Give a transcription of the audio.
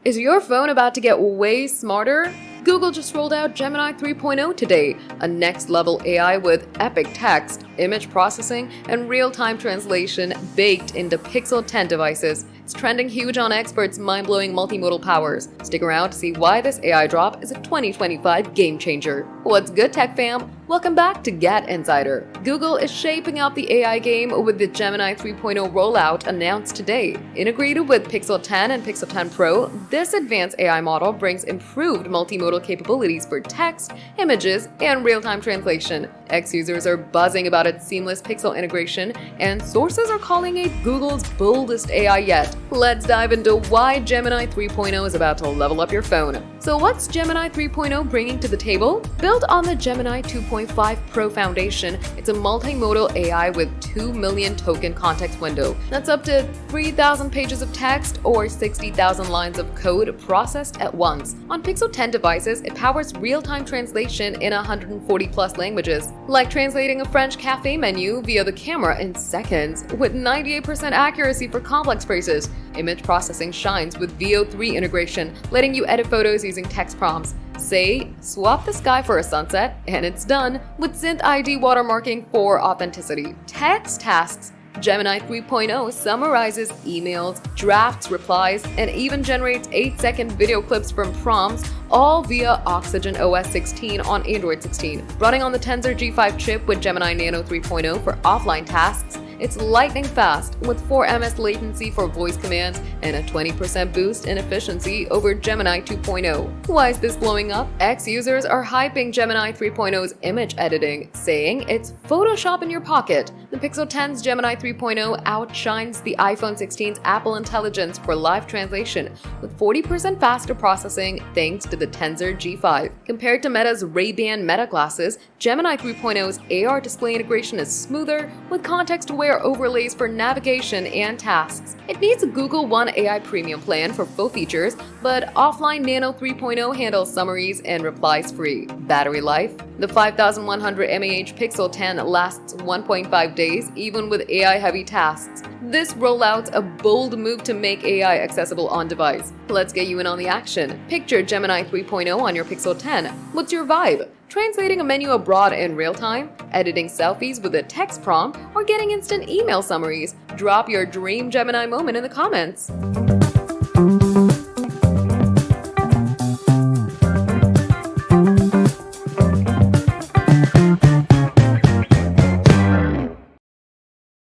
Is your phone about to get way smarter? Google just rolled out Gemini 3.0 today, a next-level AI with epic text, image processing, and real-time translation baked into Pixel 10 devices. It's trending huge on experts' mind-blowing multimodal powers. Stick around to see why this AI drop is a 2025 game-changer. What's good, tech fam? Welcome back to GadInsider. Google is shaping up the AI game with the Gemini 3.0 rollout announced today. Integrated with Pixel 10 and Pixel 10 Pro, this advanced AI model brings improved multimodal capabilities for text, images, and real-time translation. Ex-users are buzzing about its seamless Pixel integration, and sources are calling it Google's boldest AI yet. Let's dive into why Gemini 3.0 is about to level up your phone. So what's Gemini 3.0 bringing to the table? Built on the Gemini 2.5 Pro foundation, it's a multimodal AI with 2 million token context window. That's up to 3,000 pages of text or 60,000 lines of code processed at once. On Pixel 10 devices, it powers real-time translation in 140+ languages, like translating a French cafe menu via the camera in seconds, with 98% accuracy for complex phrases. Image processing shines with VO3 integration, letting you edit photos using text prompts. Say, swap the sky for a sunset, and it's done, with Synth ID watermarking for authenticity. Text tasks. Gemini 3.0 summarizes emails, drafts replies, and even generates 8-second video clips from prompts, all via Oxygen OS 16 on Android 16. Running on the Tensor G5 chip with Gemini Nano 3.0 for offline tasks, it's lightning fast, with 4 ms latency for voice commands and a 20% boost in efficiency over Gemini 2.0. Why is this blowing up? Ex-users are hyping Gemini 3.0's image editing, saying it's Photoshop in your pocket. The Pixel 10's Gemini 3.0 outshines the iPhone 16's Apple Intelligence for live translation, with 40% faster processing thanks to the Tensor G5. Compared to Meta's Ray-Ban Meta glasses, Gemini 3.0's AR display integration is smoother, with context-aware overlays for navigation and tasks. It needs a Google One AI Premium plan for full features, but offline Nano 3.0 handles summaries and replies free. Battery life. The 5100 mAh Pixel 10 lasts 1.5 days, even with AI-heavy tasks. This rollout's a bold move to make AI accessible on device. Let's get you in on the action. Picture Gemini 3.0 on your Pixel 10. What's your vibe? Translating a menu abroad in real time, editing selfies with a text prompt, or getting instant email summaries? Drop your dream Gemini moment in the comments.